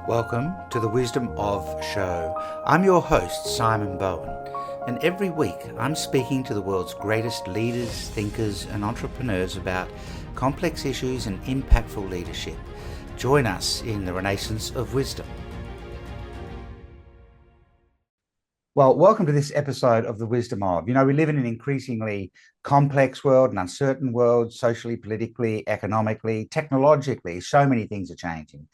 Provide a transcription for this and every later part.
Welcome to the Wisdom of Show. I'm your host, Simon Bowen, and every week I'm speaking to the world's greatest leaders, thinkers, and entrepreneurs about complex issues and impactful leadership. Join us in the Renaissance of Wisdom. Well, welcome to this episode of the Wisdom of. We live in an increasingly complex world, an uncertain world, socially, politically, economically, technologically. So many things are changing.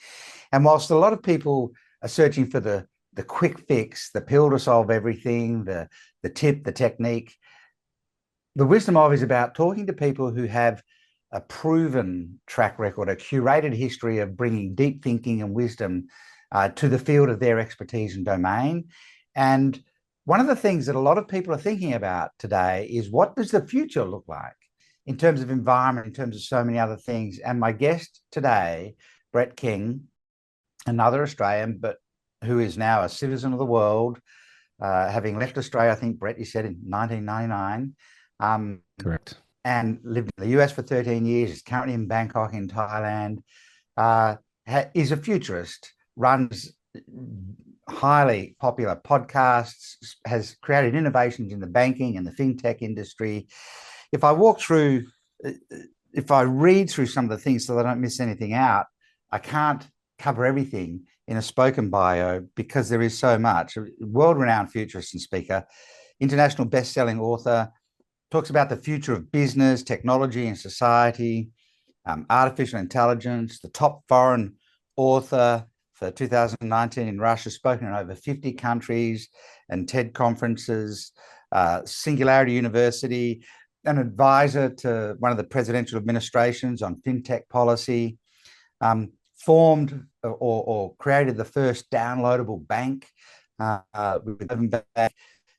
And whilst a lot of people are searching for the quick fix, the pill to solve everything, the tip, the technique, the Wisdom of is about talking to people who have a proven track record, a curated history of bringing deep thinking and wisdom to the field of their expertise and domain. And one of the things that a lot of people are thinking about today is, what does the future look like in terms of environment, in terms of so many other things? And my guest today, Brett King, another Australian, but who is now a citizen of the world, having left Australia, I think, Brett, you said in 1999. Correct. And lived in the US for 13 years, is currently in Bangkok in Thailand, is a futurist, runs highly popular podcasts, has created innovations in the banking and the fintech industry. If I read through some of the things so that I don't miss anything out, I can't cover everything in a spoken bio because there is so much. A world-renowned futurist and speaker, international best-selling author, talks about the future of business, technology and society, artificial intelligence, the top foreign author for 2019 in Russia, spoken in over 50 countries and TED conferences, Singularity University, an advisor to one of the presidential administrations on fintech policy, formed or created the first downloadable bank,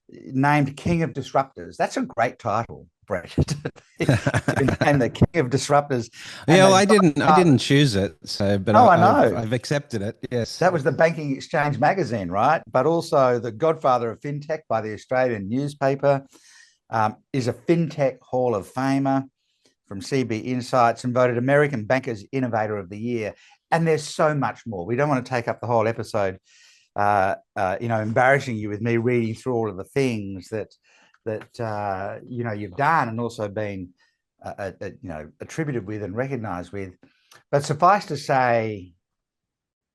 named King of Disruptors. That's a great title, Brett. And the King of Disruptors. Yeah, well, I didn't choose it. So, but I know. I've accepted it. Yes. That was the Banking Exchange magazine, right? But also the Godfather of Fintech by the Australian newspaper, is a Fintech Hall of Famer from CB Insights, and voted American Banker's Innovator of the Year. And there's so much more. We don't want to take up the whole episode, embarrassing you with me reading through all of the things that you've done and also been attributed with and recognized with. But suffice to say,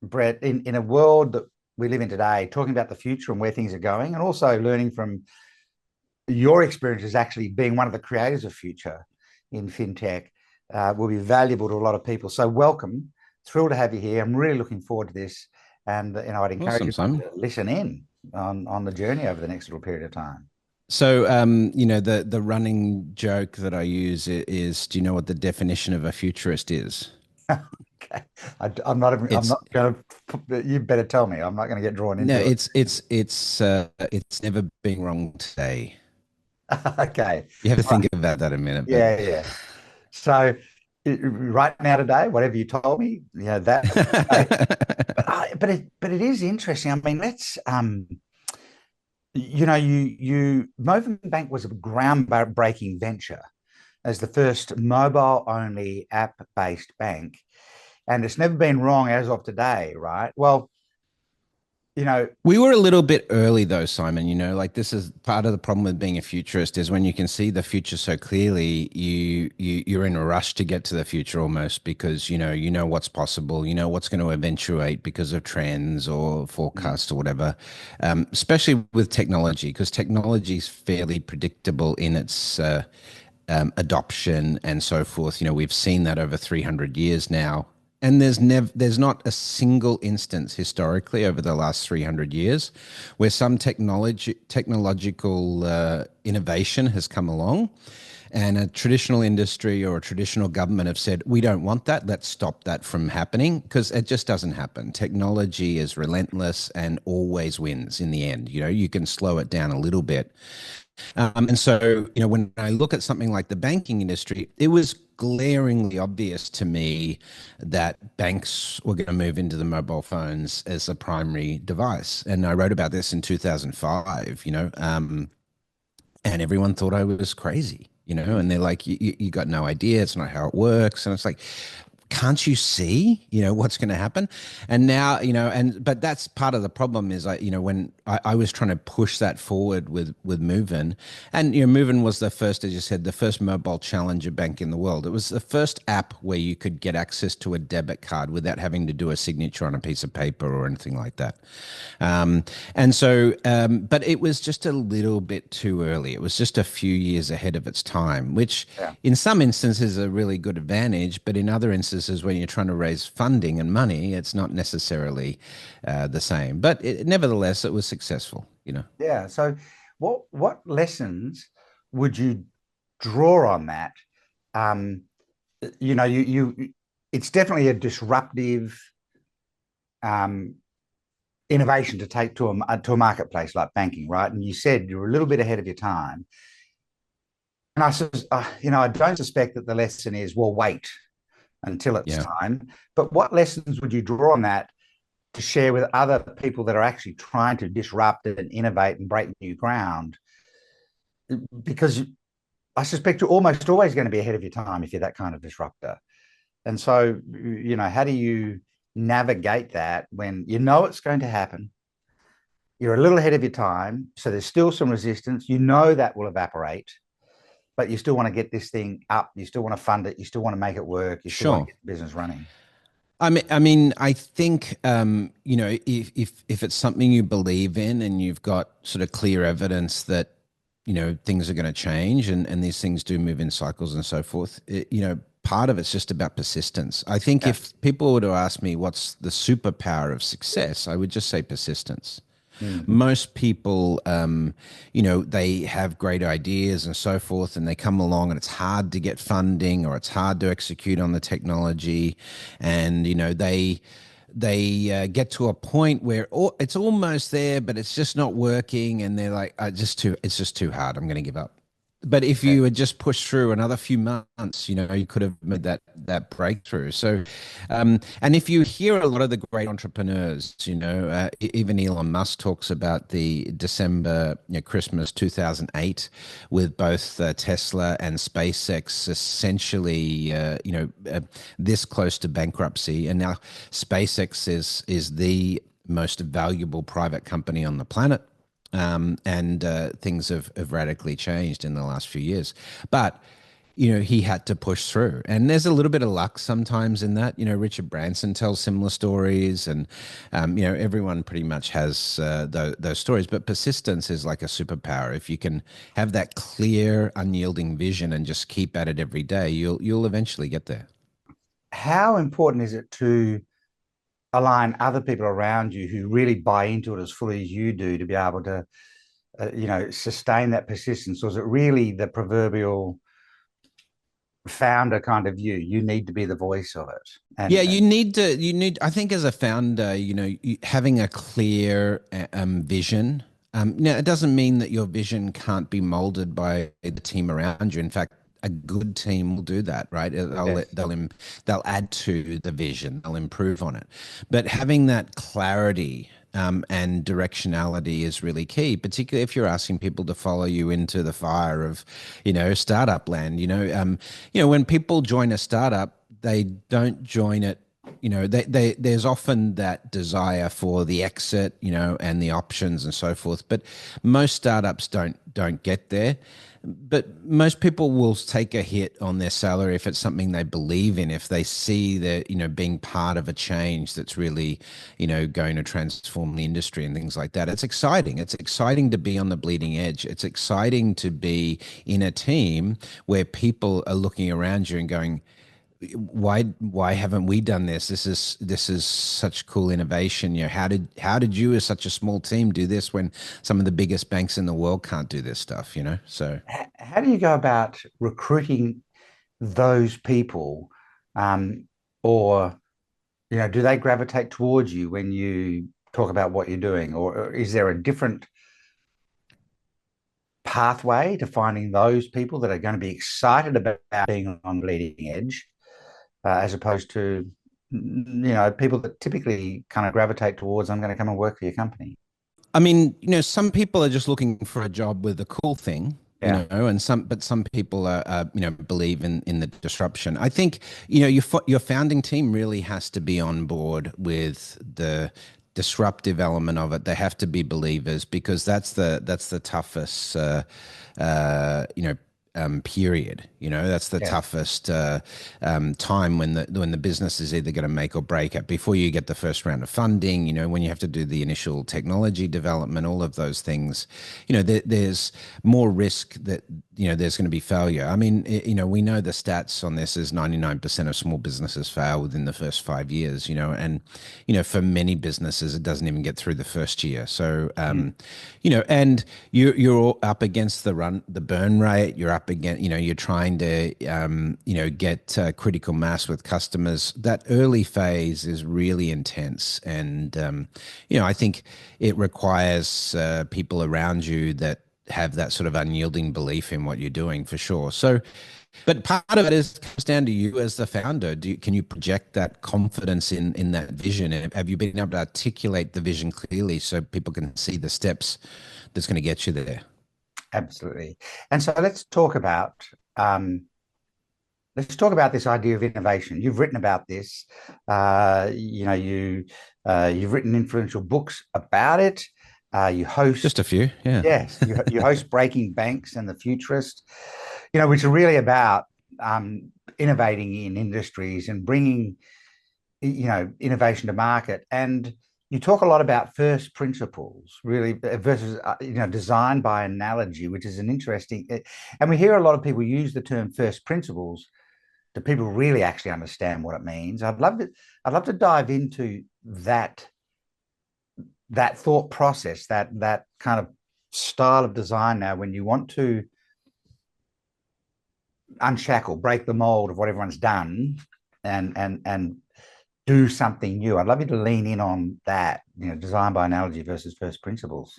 Brett, in a world that we live in today, talking about the future and where things are going, and also learning from your experiences actually being one of the creators of future in fintech, will be valuable to a lot of people. So welcome. Thrilled to have you here. I'm really looking forward to this. And I'd encourage you to listen in on the journey over the next little period of time. So, the running joke that I use is, do you know what the definition of a futurist is? Okay, I'm not going to. You better tell me. I'm not going to get drawn into it. No, it's never been wrong today. Okay, you have to think about that a minute. Yeah. So, right now today, whatever you told me, that. but it is interesting. I mean, let's. Movement Bank was a groundbreaking venture as the first mobile-only app-based bank, and it's never been wrong as of today, right? Well, we were a little bit early though, Simon. This is part of the problem with being a futurist, is when you can see the future so clearly, you're in a rush to get to the future almost, because you know what's possible, what's going to eventuate because of trends or forecasts or whatever. Especially with technology, because technology is fairly predictable in its adoption and so forth. We've seen that over 300 years now. And there's not a single instance historically over the last 300 years where some technological innovation has come along and a traditional industry or a traditional government have said, we don't want that, let's stop that from happening, because it just doesn't happen. Technology is relentless and always wins in the end. You can slow it down a little bit. And so, when I look at something like the banking industry, it was glaringly obvious to me that banks were going to move into the mobile phones as a primary device. And I wrote about this in 2005, and everyone thought I was crazy, and they're like, you got no idea. It's not how it works. And it's like, can't you see, what's going to happen? And now, but that's part of the problem is when I was trying to push that forward with Movin, and, Movin was the first, as you said, the first mobile challenger bank in the world. It was the first app where you could get access to a debit card without having to do a signature on a piece of paper or anything like that. And so, but it was just a little bit too early. It was just a few years ahead of its time, which Yeah. in some instances is a really good advantage, but in other instances when you're trying to raise funding and money, it's not necessarily the same. But nevertheless, it was successful. Yeah. So what lessons would you draw on that? Um, you it's definitely a disruptive um, innovation to take to a marketplace like banking, right? And you said you're a little bit ahead of your time. And I don't suspect that the lesson is, well, wait until it's Yeah. time. But what lessons would you draw on that to share with other people that are actually trying to disrupt and innovate and break new ground? Because I suspect you're almost always going to be ahead of your time if you're that kind of disruptor. And so, how do you navigate that when you know it's going to happen? You're a little ahead of your time, so there's still some resistance. You know that will evaporate, but you still want to get this thing up. You still want to fund it. You still want to make it work. You still want to Sure. get the business running. I think if it's something you believe in and you've got sort of clear evidence that things are going to change and these things do move in cycles and so forth, part of it's just about persistence. I think Yeah. if people were to ask me what's the superpower of success, I would just say persistence. Mm. Most people, they have great ideas and so forth, and they come along and it's hard to get funding or it's hard to execute on the technology. And, they get to a point where it's almost there, but it's just not working. And they're like, it's just too hard. I'm going to give up. But if Yeah. you had just pushed through another few months, you could have made that breakthrough. So, and if you hear a lot of the great entrepreneurs, even Elon Musk talks about the December, Christmas 2008, with both Tesla and SpaceX essentially, this close to bankruptcy, and now SpaceX is the most valuable private company on the planet. And things have radically changed in the last few years. But he had to push through, and there's a little bit of luck sometimes in that. Richard Branson tells similar stories, and everyone pretty much has those stories. But persistence is like a superpower. If you can have that clear, unyielding vision and just keep at it every day, you'll eventually get there. How important is it to align other people around you who really buy into it as fully as you do to be able to, sustain that persistence? Or is it really the proverbial founder kind of view? You need to be the voice of it. Yeah, And I think as a founder, having a clear vision. Now, it doesn't mean that your vision can't be molded by the team around you. In fact, a good team will do that, right? yes. They'll add to the vision, they'll improve on it. But having that clarity and directionality is really key, particularly if you're asking people to follow you into the fire of, startup land. When people join a startup, they don't join it. There's often that desire for the exit, and the options and so forth. But most startups don't get there. But most people will take a hit on their salary if it's something they believe in, if they see that, being part of a change that's really, going to transform the industry and things like that. It's exciting. It's exciting to be on the bleeding edge. It's exciting to be in a team where people are looking around you and going, why haven't we done this? This is such cool innovation. How did you as such a small team do this when some of the biggest banks in the world can't do this stuff? So How do you go about recruiting those people? Or, do they gravitate towards you when you talk about what you're doing? Or is there a different pathway to finding those people that are going to be excited about being on the leading edge, as opposed to, people that typically kind of gravitate towards, I'm going to come and work for your company? I mean, some people are just looking for a job with a cool thing. Yeah. and some people believe in the disruption. I think, your founding team really has to be on board with the disruptive element of it. They have to be believers, because that's the toughest, period. That's the Yes. toughest time, when the business is either going to make or break it before you get the first round of funding. When you have to do the initial technology development, all of those things. There's more risk that there's going to be failure. I mean, we know the stats on this is 99% of small businesses fail within the first 5 years. And for many businesses, it doesn't even get through the first year. So and you're all up against the burn rate. You're up against, you're trying to, get critical mass with customers. That early phase is really intense. And, I think it requires people around you that have that sort of unyielding belief in what you're doing, for sure. So, but part of it comes down to you as the founder. Can you project that confidence in that vision? And have you been able to articulate the vision clearly so people can see the steps that's going to get you there? Absolutely. And so um, let's talk about this idea of innovation. You've written about this. You've written influential books about it. You Just host a few, yeah. Yes, you host Breaking Banks and the Futurist, which are really about innovating in industries and bringing innovation to market. And you talk a lot about first principles, really, versus design by analogy, which is an interesting. And we hear a lot of people use the term first principles. Do people really actually understand what it means? I'd love to dive into that thought process, that kind of style of design now, when you want to unshackle, break the mold of what everyone's done, and do something new. I'd love you to lean in on that, design by analogy versus first principles.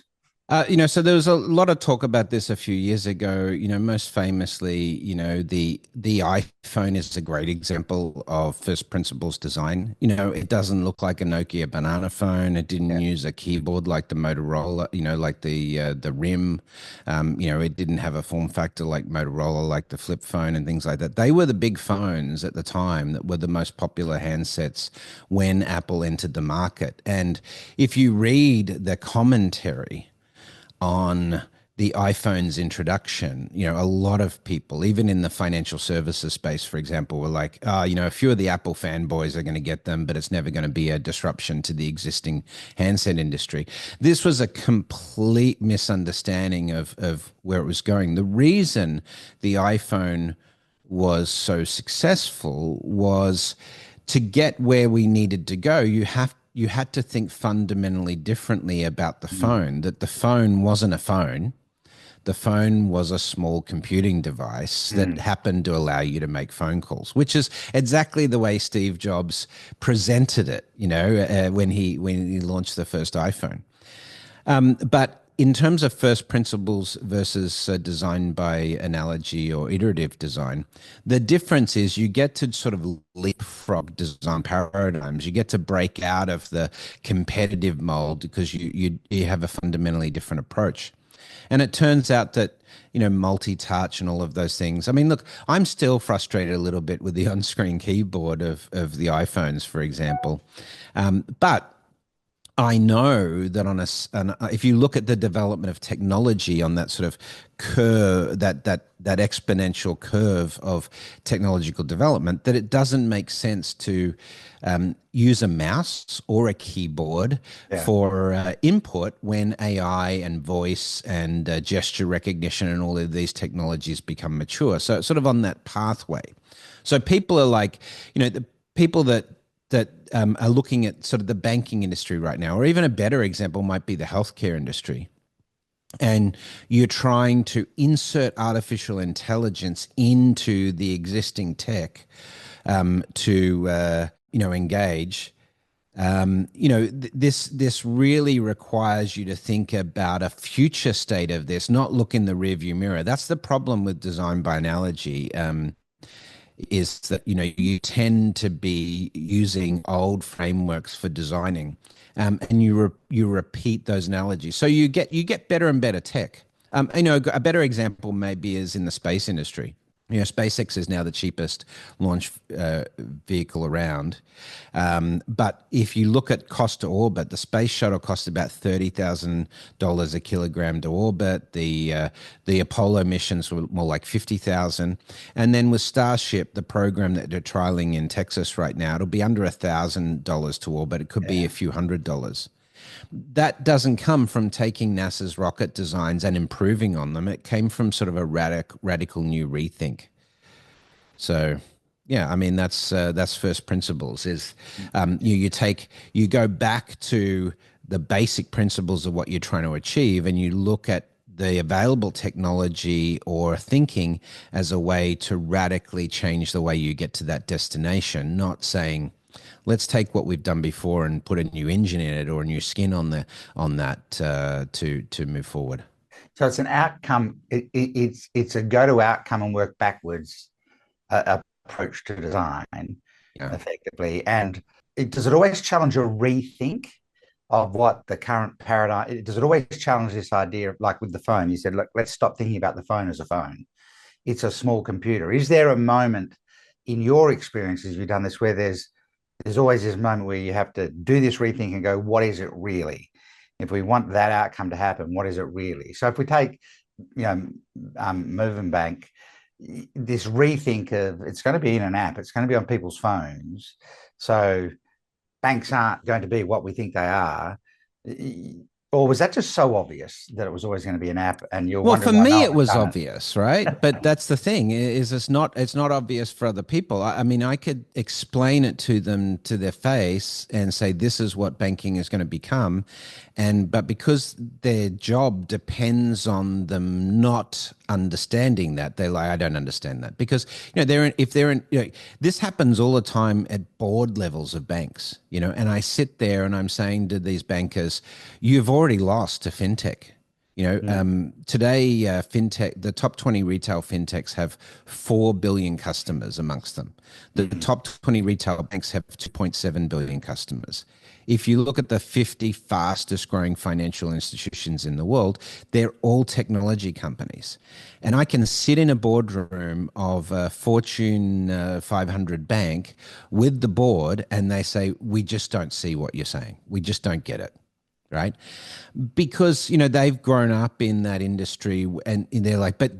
So there was a lot of talk about this a few years ago. Most famously, the iPhone is a great example of first principles design. It doesn't look like a Nokia banana phone. It didn't Yeah. use a keyboard like the Motorola. Like the RIM. It didn't have a form factor like Motorola, like the flip phone and things like that. They were the big phones at the time that were the most popular handsets when Apple entered the market. And if you read the commentary on the iPhone's introduction, a lot of people, even in the financial services space, for example, were like, a few of the Apple fanboys are going to get them, but it's never going to be a disruption to the existing handset industry. This was a complete misunderstanding of where it was going. The reason the iPhone was so successful was to get where we needed to go. You had to think fundamentally differently about the Mm. phone, that the phone wasn't a phone. The phone was a small computing device that Mm. happened to allow you to make phone calls, which is exactly the way Steve Jobs presented it, when he launched the first iPhone. But in terms of first principles versus design by analogy or iterative design, the difference is you get to sort of leapfrog design paradigms. You get to break out of the competitive mold because you have a fundamentally different approach. And it turns out that, multi-touch and all of those things. I mean, look, I'm still frustrated a little bit with the on-screen keyboard of the iPhones, for example. But I know that if you look at the development of technology on that sort of curve, that exponential curve of technological development, that it doesn't make sense to use a mouse or a keyboard Yeah. for input when AI and voice and gesture recognition and all of these technologies become mature. So it's sort of on that pathway. So people are like, the people that are looking at sort of the banking industry right now, or even a better example might be the healthcare industry. And you're trying to insert artificial intelligence into the existing tech to engage. This really requires you to think about a future state of this, not look in the rearview mirror. That's the problem with design by analogy. Is that you tend to be using old frameworks for designing, and you repeat those analogies. So you get better and better tech, A better example maybe is in the space industry. SpaceX is now the cheapest launch vehicle around. But if you look at cost to orbit, the space shuttle costs about $30,000 a kilogram to orbit. The Apollo missions were more like 50,000. And then with Starship, the program that they're trialing in Texas right now, it'll be under $1,000 to orbit. It could be a few $100s. That doesn't come from taking NASA's rocket designs and improving on them. It came from sort of a radical new rethink. So, yeah, I mean that's first principles. Is you go back to the basic principles of what you're trying to achieve, and you look at the available technology or thinking as a way to radically change the way you get to that destination. Not saying, let's take what we've done before and put a new engine in it or a new skin on that to move forward. So it's an outcome. It's a go to outcome and work backwards approach to design, Yeah. effectively. And does it always challenge a rethink of what the current paradigm? Does it always challenge this idea, like with the phone? You said, look, let's stop thinking about the phone as a phone. It's a small computer. Is there a moment in your experiences you've done this where there's always this moment where you have to do this rethink and go, what is it really? If we want that outcome to happen, what is it really? So if we take, Moving Bank, this rethink of it's going to be in an app, it's going to be on people's phones. So banks aren't going to be what we think they are. Or was that just so obvious that it was always going to be an app and you're Well, wondering for why no me, one it has was done it? obvious, right? But that's the thing is it's not obvious for other people. I mean, I could explain it to them to their face and say, this is what banking is going to become. But because their job depends on them not understanding that, they're like, I don't understand that. Because, this happens all the time at board levels of banks, and I sit there and I'm saying to these bankers, you've already lost to fintech. Today, fintech, the top 20 retail fintechs have 4 billion customers amongst them. The top 20 retail banks have 2.7 billion customers. If you look at the 50 fastest growing financial institutions in the world, they're all technology companies. And I can sit in a boardroom of a Fortune 500 bank with the board and they say, we just don't see what you're saying. We just don't get it. Right, because they've grown up in that industry, and they're like, but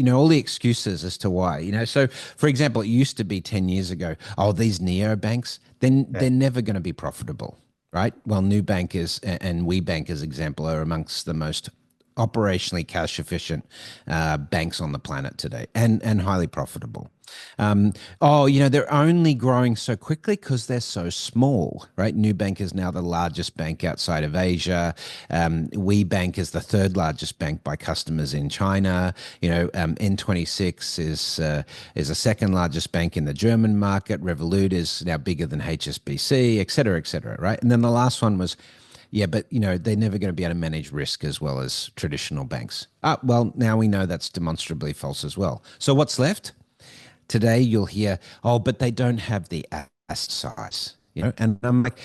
all the excuses as to why. So for example, it used to be 10 years ago, oh, these neobanks, then they're never going to be profitable, right? Well, Nubank is and WeBank, as example, are amongst the most operationally cash efficient banks on the planet today, and highly profitable. They're only growing so quickly because they're so small, right? Nubank is now the largest bank outside of Asia. WeBank is the third largest bank by customers in China. N26 is the second largest bank in the German market. Revolut is now bigger than HSBC, et cetera, right? And then the last one was, yeah, but they're never going to be able to manage risk as well as traditional banks. Well, now we know that's demonstrably false as well. So what's left? Today you'll hear, oh, but they don't have the asset size, and I'm like,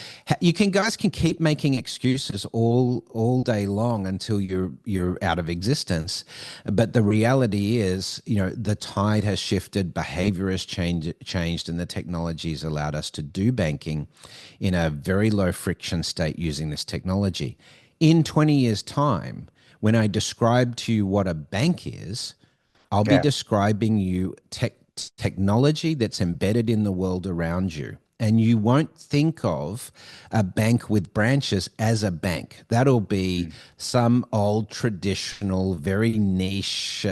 guys can keep making excuses all day long until you're out of existence. But the reality is, the tide has shifted, behavior has changed, and the technology has allowed us to do banking in a very low friction state using this technology. In 20 years' time, when I describe to you what a bank is, I'll be describing you technology that's embedded in the world around you. And you won't think of a bank with branches as a bank. That'll be some old traditional, very niche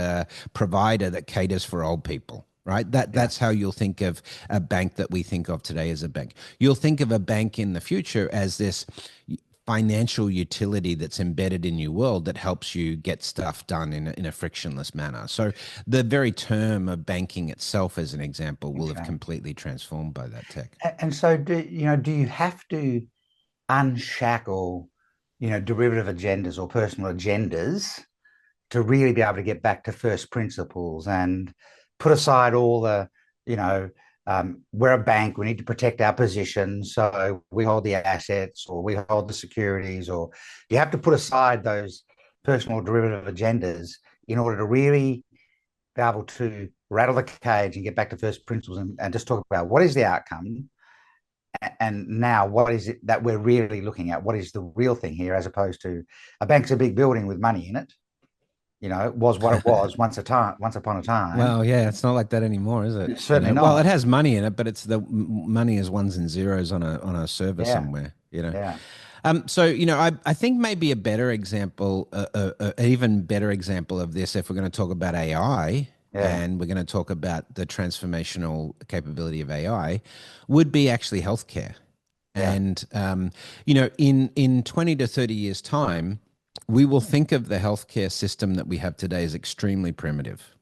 provider that caters for old people, right? That's how you'll think of a bank that we think of today as a bank. You'll think of a bank in the future as this financial utility that's embedded in your world that helps you get stuff done in a frictionless manner. So the very term of banking itself, as an example, will have completely transformed by that tech. And so do you have to unshackle, derivative agendas or personal agendas to really be able to get back to first principles and put aside all the, we're a bank, we need to protect our position, so we hold the assets or we hold the securities, or you have to put aside those personal or derivative agendas in order to really be able to rattle the cage and get back to first principles and just talk about what is the outcome, and now what is it that we're really looking at? What is the real thing here, as opposed to a bank's a big building with money in it. It was what it was once upon a time. Well, yeah, it's not like that anymore, is it? It's certainly Well, it not. has money in it, but it's the money is ones and zeros on a server Yeah, somewhere. yeah, So I think maybe a better example, even better example of this, if we're going to talk about AI yeah, and we're going to talk about the transformational capability of AI, would be actually healthcare. yeah, And in 20 to 30 years' time, we will think of the healthcare system that we have today as extremely primitive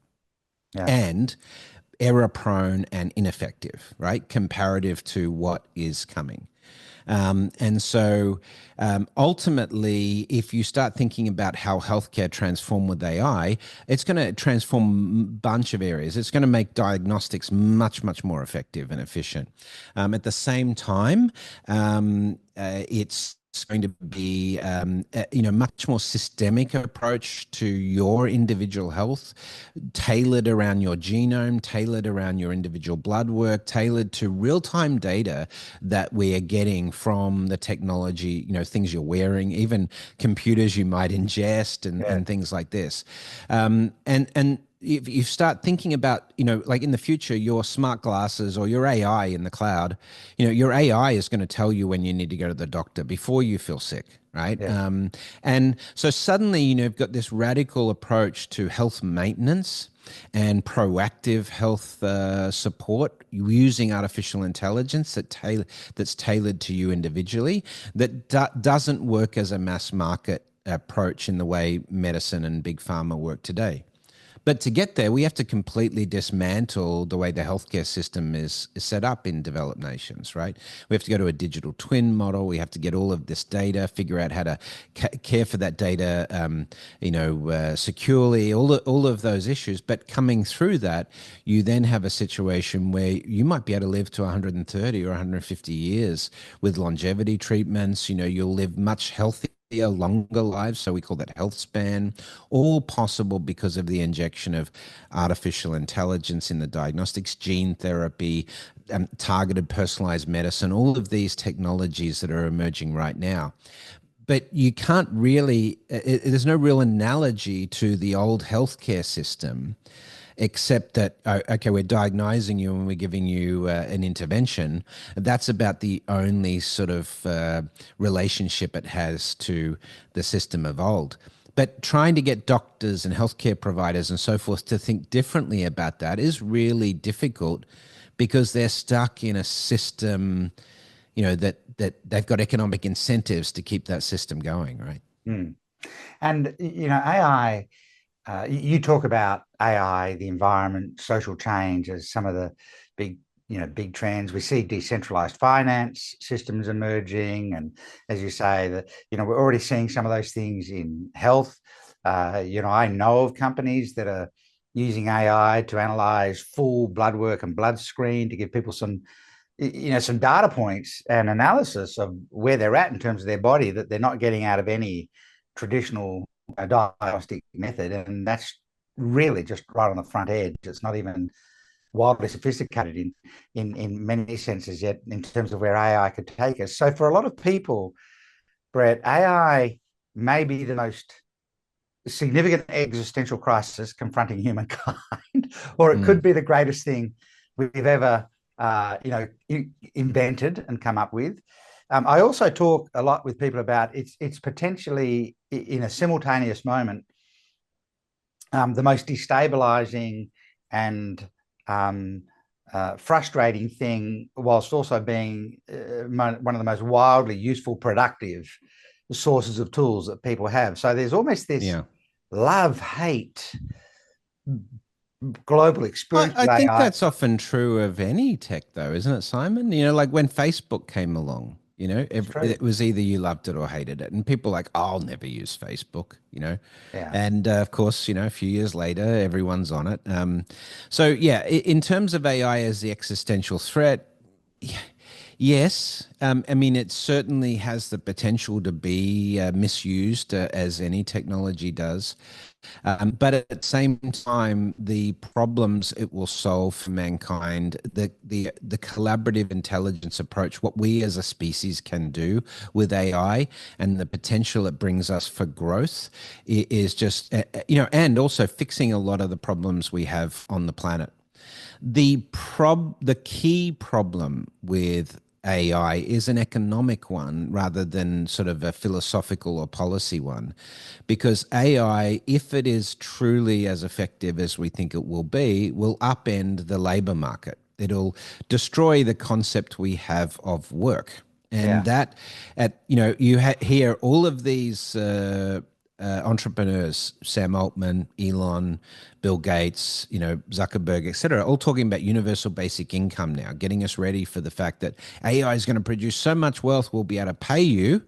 yeah, and error prone and ineffective, right? Comparative to what is coming. And so ultimately, if you start thinking about how healthcare transform with AI, it's going to transform a bunch of areas. It's going to make diagnostics much, much more effective and efficient. At the same time, it's going to be much more systemic approach to your individual health, tailored around your genome, tailored around your individual blood work, tailored to real-time data that we are getting from the technology, things you're wearing, even computers you might ingest yeah, and things like this. And if you start thinking about, like in the future, your smart glasses or your AI in the cloud, your AI is going to tell you when you need to go to the doctor before you feel sick, right? yeah, And so suddenly, you've got this radical approach to health maintenance and proactive health support using artificial intelligence that's tailored to you individually, that doesn't work as a mass market approach in the way medicine and big pharma work today. But to get there, we have to completely dismantle the way the healthcare system is set up in developed nations, right? We have to go to a digital twin model. We have to get all of this data, figure out how to care for that data, securely, all of those issues. But coming through that, you then have a situation where you might be able to live to 130 or 150 years with longevity treatments. You'll live much healthier, longer lives, so we call that health span, all possible because of the injection of artificial intelligence in the diagnostics, gene therapy, targeted personalized medicine, all of these technologies that are emerging right now. But you can't really, there's no real analogy to the old healthcare system, except that, okay, we're diagnosing you and we're giving you an intervention. That's about the only sort of relationship it has to the system of old. But trying to get doctors and healthcare providers and so forth to think differently about that is really difficult, because they're stuck in a system, that they've got economic incentives to keep that system going, right? mm. And AI. You talk about AI, the environment, social change as some of the big, big trends. We see decentralized finance systems emerging, and as you say, that we're already seeing some of those things in health. I know of companies that are using AI to analyze full blood work and blood screen to give people some data points and analysis of where they're at in terms of their body that they're not getting out of any traditional diagnostic method. And that's really just right on the front edge. It's not even wildly sophisticated in many senses yet in terms of where AI could take us. So for a lot of people, Brett, AI may be the most significant existential crisis confronting humankind, or it could Mm. be the greatest thing we've ever, invented and come up with. I also talk a lot with people about it's potentially in a simultaneous moment the most destabilizing and frustrating thing, whilst also being one of the most wildly useful, productive sources of tools that people have. So there's almost this Yeah. love-hate global experience I with think AI. that's often true of any tech, though, isn't it, Simon? Like when Facebook came along, It's true. it was either you loved it or hated it. And people like, oh, I'll never use Facebook. Yeah. And of course, a few years later, everyone's on it. So, yeah, in terms of AI as the existential threat, Yes, I mean, it certainly has the potential to be misused as any technology does. But at the same time, the problems it will solve for mankind, the collaborative intelligence approach, what we as a species can do with AI, and the potential it brings us for growth is just, and also fixing a lot of the problems we have on the planet. The key problem with AI is an economic one rather than sort of a philosophical or policy one. Because AI, if it is truly as effective as we think it will upend the labor market. It'll destroy the concept we have of work. And Yeah. that, you hear all of these entrepreneurs, Sam Altman, Elon, Bill Gates, Zuckerberg, et cetera, all talking about universal basic income now, getting us ready for the fact that AI is going to produce so much wealth, we'll be able to pay you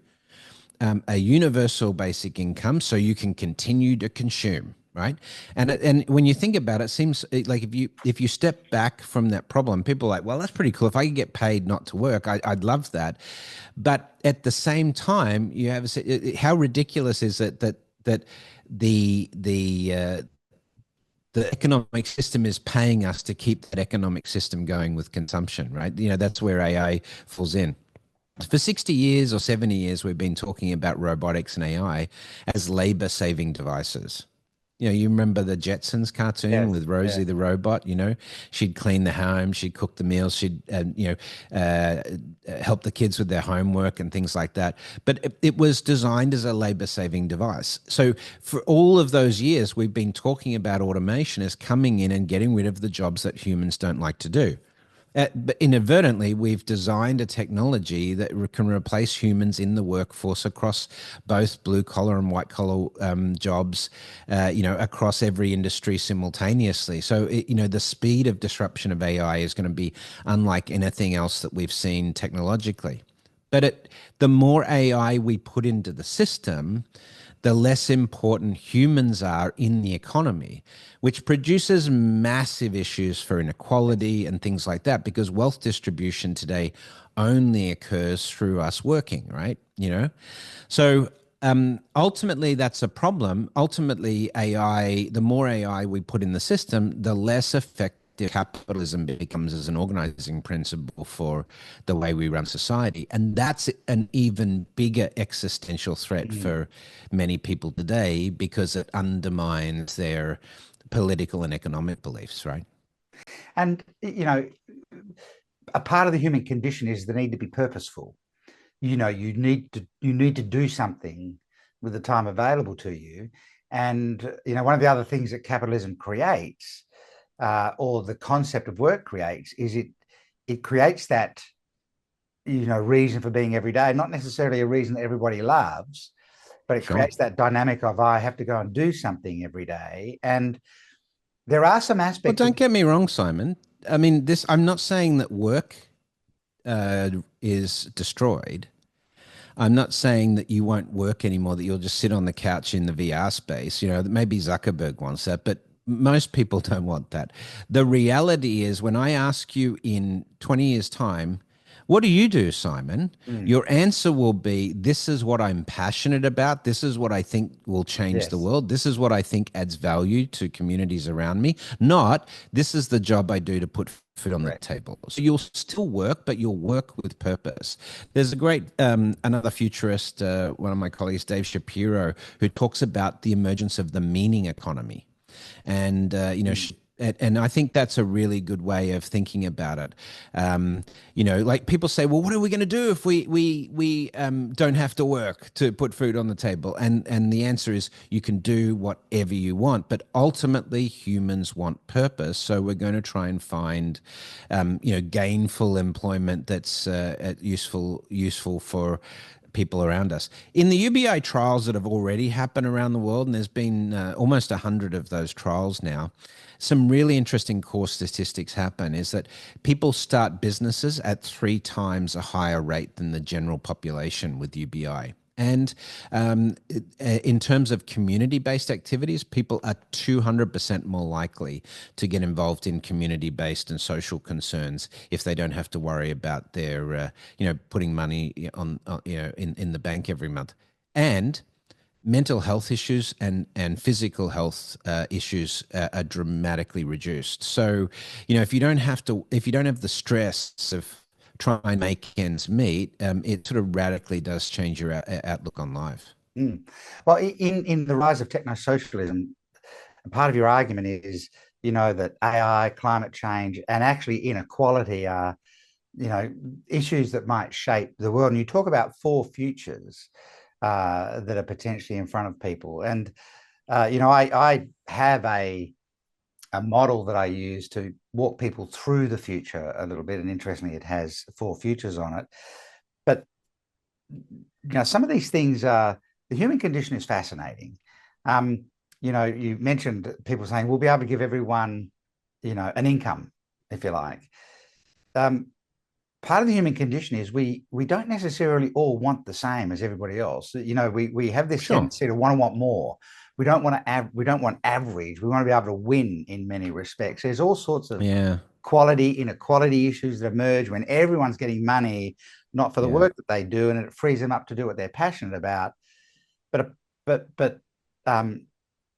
a universal basic income so you can continue to consume, right? And when you think about it, it seems like if you step back from that problem, people are like, well, that's pretty cool. If I could get paid not to work, I'd love that. But at the same time, you have how ridiculous is it that the economic system is paying us to keep that economic system going with consumption, right? That's where AI falls in. For 60 years or 70 years, we've been talking about robotics and AI as labor saving devices. You remember the Jetsons cartoon Yes. with Rosie Yeah. the robot, she'd clean the home, she'd cook the meals, she'd, help the kids with their homework and things like that. But it was designed as a labor saving device. So for all of those years, we've been talking about automation as coming in and getting rid of the jobs that humans don't like to do. But inadvertently, we've designed a technology that can replace humans in the workforce across both blue collar and white collar jobs, across every industry simultaneously. So, the speed of disruption of AI is going to be unlike anything else that we've seen technologically. But the more AI we put into the system, the less important humans are in the economy, which produces massive issues for inequality and things like that, because wealth distribution today only occurs through us working, right? So ultimately, that's a problem. Ultimately, AI, the more AI we put in the system, the less effective capitalism becomes as an organizing principle for the way we run society. And that's an even bigger existential threat Mm. for many people today because it undermines their political and economic beliefs, right? And a part of the human condition is the need to be purposeful. You need to do something with the time available to you. And one of the other things that capitalism creates, or the concept of work creates, is it creates that reason for being every day, not necessarily a reason that everybody loves, but it Sure. creates that dynamic of I have to go and do something every day. And there are some Well, aspects of don't get me wrong, Simon. I mean, I'm not saying that work is destroyed. I'm not saying that you won't work anymore, that you'll just sit on the couch in the VR space. Maybe Zuckerberg wants that, but most people don't want that. The reality is, when I ask you in 20 years' time, what do you do, Simon? Mm, Your answer will be, this is what I'm passionate about. This is what I think will change the yes, world. This is what I think adds value to communities around me. Not, this is the job I do to put food on the correct. table. So you'll still work, but you'll work with purpose. There's a great, another futurist, one of my colleagues, Dave Shapiro, who talks about the emergence of the meaning economy. And, Mm. and I think that's a really good way of thinking about it. Like people say, well, what are we going to do if we don't have to work to put food on the table? And the answer is, you can do whatever you want, but ultimately humans want purpose. So we're going to try and find, gainful employment that's useful for people around us. In the UBI trials that have already happened around the world, and there's been almost 100 of those trials now, some really interesting core statistics happen is that people start businesses at 3 times a higher rate than the general population with UBI. And in terms of community-based activities, people are 200% more likely to get involved in community-based and social concerns if they don't have to worry about their, putting money in the bank every month. And mental health issues and physical health issues are dramatically reduced. So, if you don't have the stress of try and make ends meet, it sort of radically does change your outlook on life. Mm. Well, in the rise of techno-socialism, part of your argument is, that AI, climate change, and actually inequality are, issues that might shape the world. And you talk about four futures that are potentially in front of people. And, I have a model that I use to walk people through the future a little bit. And interestingly, it has four futures on it. But some of these things are the human condition is fascinating. You mentioned people saying we'll be able to give everyone, an income, if you like. Part of the human condition is we don't necessarily all want the same as everybody else. We have this tendency to want more. We don't want average. We want to be able to win in many respects. There's all sorts of quality, inequality issues that emerge when everyone's getting money, not for the work that they do, and it frees them up to do what they're passionate about. But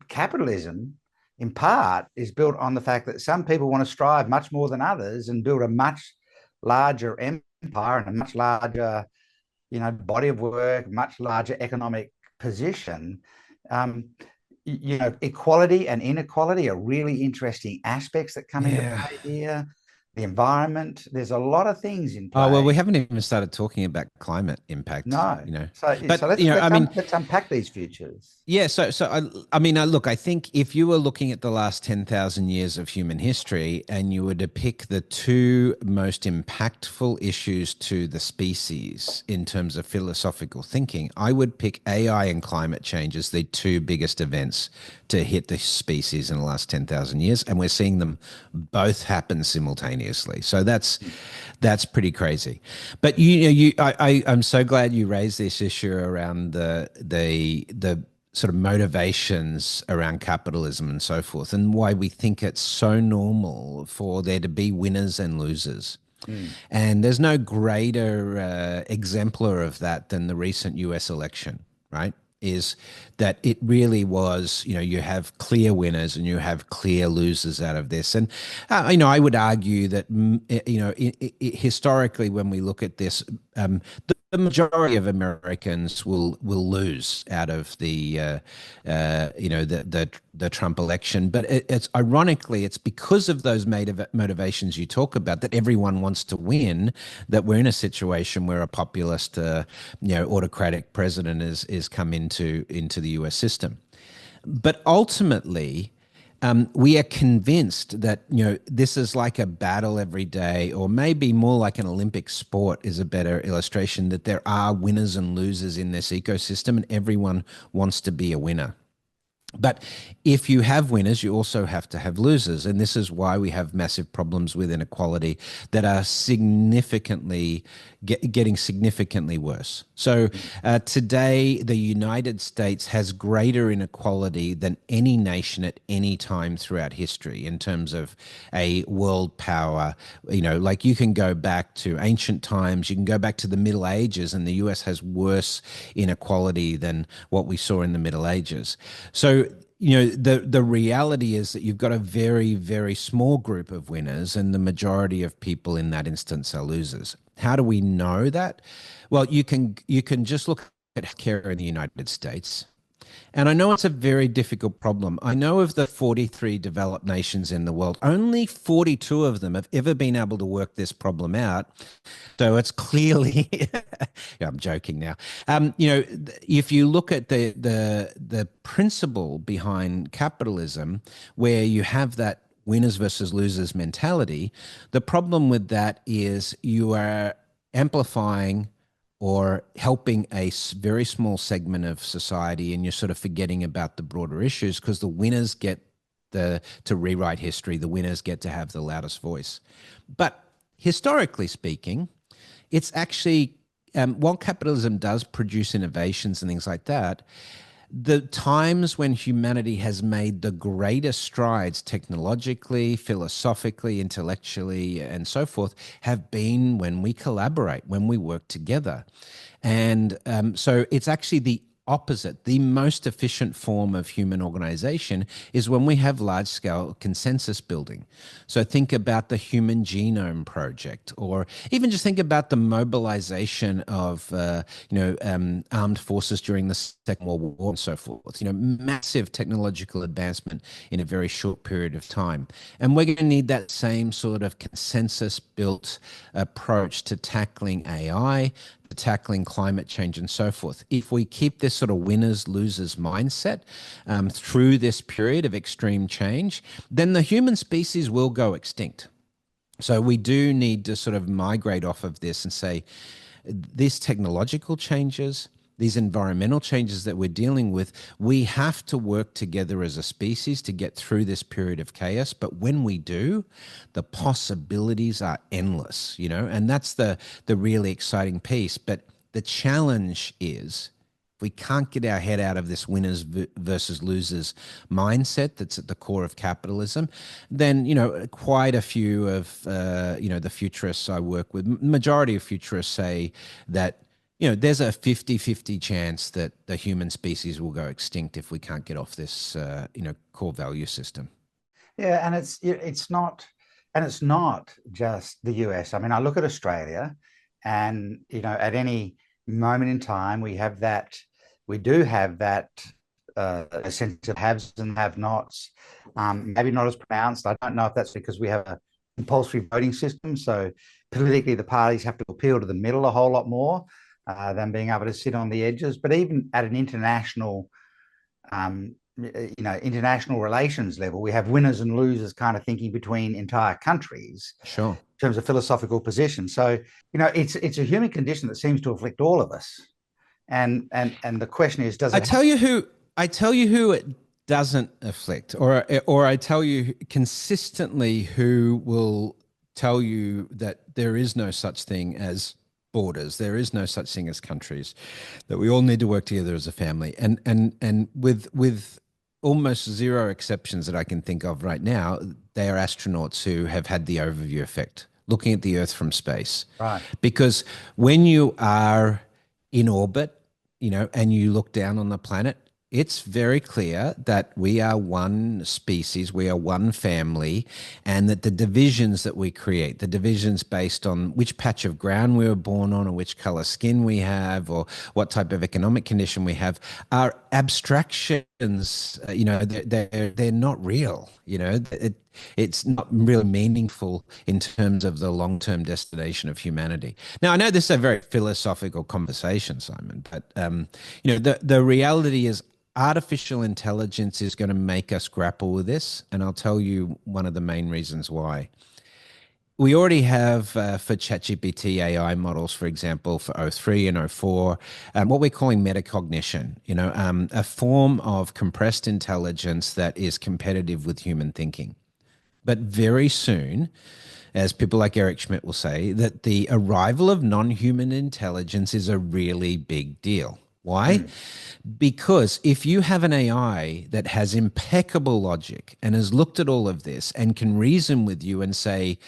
capitalism, in part, is built on the fact that some people want to strive much more than others and build a much larger empire and a much larger, body of work, much larger economic position. Equality and inequality are really interesting aspects that come into play here. The environment, there's a lot of things in play. Oh, well, we haven't even started talking about climate impact. No. But let's unpack these futures. Yeah. So look, I think if you were looking at the last 10,000 years of human history and you were to pick the two most impactful issues to the species in terms of philosophical thinking, I would pick AI and climate change as the two biggest events to hit the species in the last 10,000 years. And we're seeing them both happen simultaneously. So that's pretty crazy. But I'm so glad you raised this issue around the sort of motivations around capitalism and so forth, and why we think it's so normal for there to be winners and losers. And there's no greater exemplar of that than the recent US election, right? Is that it really was, you have clear winners and you have clear losers out of this. And, I would argue that, historically, when we look at this, the majority of Americans will lose out of the Trump election. But it's ironically, it's because of those motivations you talk about that everyone wants to win, that we're in a situation where a populist, autocratic president is come into the US system. But ultimately, we are convinced that, this is like a battle every day, or maybe more like an Olympic sport is a better illustration, that there are winners and losers in this ecosystem and everyone wants to be a winner. But if you have winners, you also have to have losers. And this is why we have massive problems with inequality that are getting significantly worse. So today, the United States has greater inequality than any nation at any time throughout history in terms of a world power. Like you can go back to ancient times, you can go back to the Middle Ages, and the US has worse inequality than what we saw in the Middle Ages. So the reality is that you've got a very, very small group of winners and the majority of people in that instance are losers. How do we know that? Well, you can just look at healthcare in the United States. And I know it's a very difficult problem. I know of the 43 developed nations in the world, only 42 of them have ever been able to work this problem out. So it's clearly, I'm joking now. If you look at the principle behind capitalism, where you have that winners versus losers mentality, the problem with that is you are amplifying or helping a very small segment of society, and you're sort of forgetting about the broader issues, because the winners get to rewrite history. The winners get to have the loudest voice. But historically speaking, it's actually while capitalism does produce innovations and things like that, the times when humanity has made the greatest strides technologically, philosophically, intellectually, and so forth have been when we collaborate, when we work together. And so it's actually the opposite. The most efficient form of human organization is when we have large scale consensus building. So think about the Human Genome Project, or even just think about the mobilization of armed forces during the Second World War and so forth. Massive technological advancement in a very short period of time. And we're going to need that same sort of consensus built approach to tackling AI, tackling climate change and so forth. If we keep this sort of winners losers mindset through this period of extreme change, then the human species will go extinct. So we do need to sort of migrate off of this and say, these technological changes, these environmental changes that we're dealing with, we have to work together as a species to get through this period of chaos. But when we do, the possibilities are endless, and that's the really exciting piece. But the challenge is, we can't get our head out of this winners versus losers mindset that's at the core of capitalism, then, quite a few of, the futurists I work with, majority of futurists say that, there's a 50-50 chance that the human species will go extinct if we can't get off this, core value system. Yeah, and it's not just the US. I mean, I look at Australia, and at any moment in time, we do have that a sense of haves and have-nots. Maybe not as pronounced. I don't know if that's because we have a compulsory voting system, so politically the parties have to appeal to the middle a whole lot more than being able to sit on the edges. But even at an international international relations level, we have winners and losers kind of thinking between entire countries. Sure. In terms of philosophical position. So, it's a human condition that seems to afflict all of us. And the question is, does it I tell you who it doesn't afflict, or I tell you consistently who will tell you that there is no such thing as borders. There is no such thing as countries, that we all need to work together as a family. And with almost zero exceptions that I can think of right now, they are astronauts who have had the overview effect, looking at the Earth from space. Right. Because when you are in orbit, and you look down on the planet, it's very clear that we are one species, we are one family, and that the divisions that we create, the divisions based on which patch of ground we were born on, or which color skin we have, or what type of economic condition we have, are abstractions. They're not real. It's not really meaningful in terms of the long-term destination of humanity. Now, I know this is a very philosophical conversation, Simon, but the reality is, artificial intelligence is going to make us grapple with this, and I'll tell you one of the main reasons why. We already have for ChatGPT AI models, for example, for O3 and O4, what we're calling metacognition, a form of compressed intelligence that is competitive with human thinking. But very soon, as people like Eric Schmidt will say, that the arrival of non-human intelligence is a really big deal. Why? Because if you have an AI that has impeccable logic and has looked at all of this and can reason with you and say,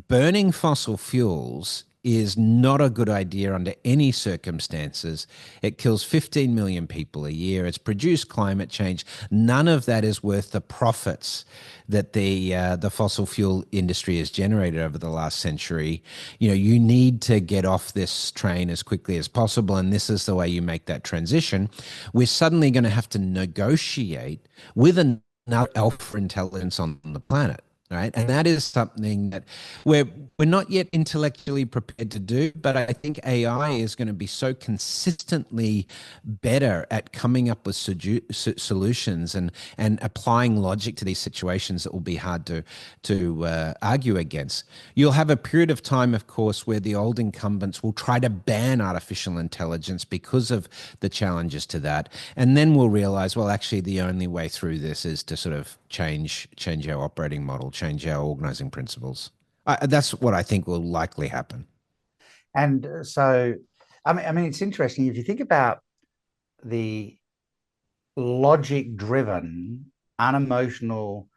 burning fossil fuels is not a good idea under any circumstances. It kills 15 million people a year. It's produced climate change. None of that is worth the profits that the fossil fuel industry has generated over the last century. You need to get off this train as quickly as possible, and this is the way you make that transition. We're suddenly going to have to negotiate with another alpha intelligence on the planet. Right. And that is something that we're not yet intellectually prepared to do, but I think AI is going to be so consistently better at coming up with solutions and applying logic to these situations that will be hard to argue against. You'll have a period of time, of course, where the old incumbents will try to ban artificial intelligence because of the challenges to that. And then we'll realize, well, actually, the only way through this is to sort of change our operating model, change our organizing principles. That's what I think will likely happen. And so I mean, it's interesting if you think about the logic-driven, unemotional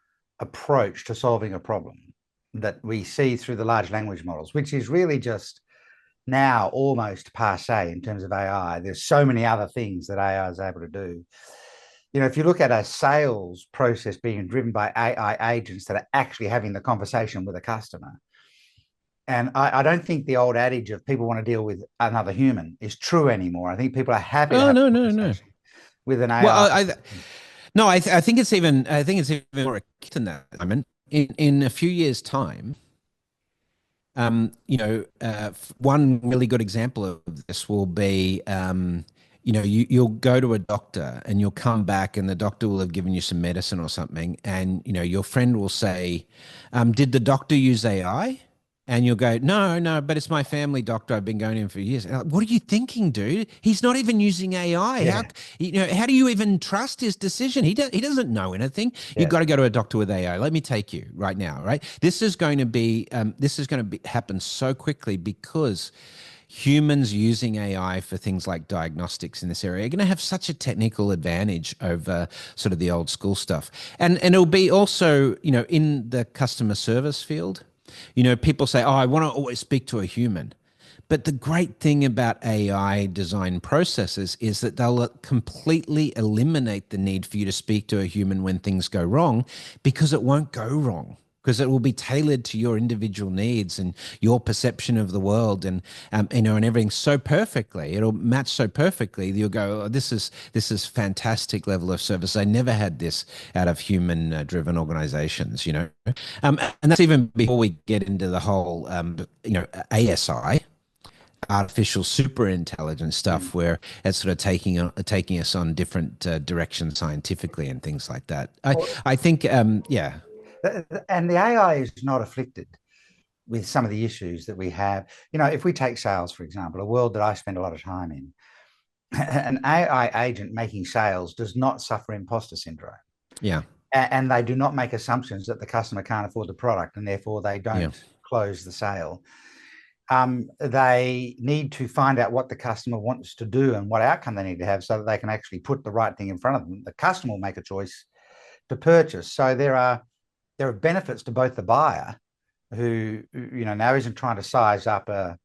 approach to solving a problem that we see through the large language models, which is really just now almost passe in terms of AI. There's so many other things that AI is able to do. If you look at a sales process being driven by AI agents that are actually having the conversation with a customer, and I don't think the old adage of people want to deal with another human is true anymore. I think people are happy to Oh, have no, a no, no. conversation with an Well, AI. no, I think it's even, more acute than that. I mean, in a few years' time, one really good example of this will be, you'll go to a doctor and you'll come back and the doctor will have given you some medicine or something, and your friend will say, "Did the doctor use AI?" And you'll go, "No, no, but it's my family doctor. I've been going in for years." Like, what are you thinking, dude? He's not even using AI. Yeah, How do you even trust his decision? He doesn't know anything. You've yeah. got to go to a doctor with AI. Let me take you right now, right? This is going to happen so quickly because humans using AI for things like diagnostics in this area are going to have such a technical advantage over sort of the old school stuff. And it'll be also, in the customer service field. People say, "Oh, I want to always speak to a human." But the great thing about AI design processes is that they'll completely eliminate the need for you to speak to a human when things go wrong, because it won't go wrong. Because it will be tailored to your individual needs and your perception of the world, and and everything so perfectly. It'll match so perfectly. You'll go, "Oh, this is fantastic level of service. I never had this out of human-driven organizations." And that's even before we get into the whole, ASI, artificial super intelligence Mm. stuff, where it's sort of taking us on different directions scientifically and things like that. I Well, I think, yeah. and the AI is not afflicted with some of the issues that we have. If we take sales, for example, a world that I spend a lot of time in, an AI agent making sales does not suffer imposter syndrome. Yeah, And they do not make assumptions that the customer can't afford the product and therefore they yeah, don't close the sale. They need to find out what the customer wants to do and what outcome they need to have so that they can actually put the right thing in front of them. The customer will make a choice to purchase. So there are benefits to both the buyer, who now isn't trying to size up a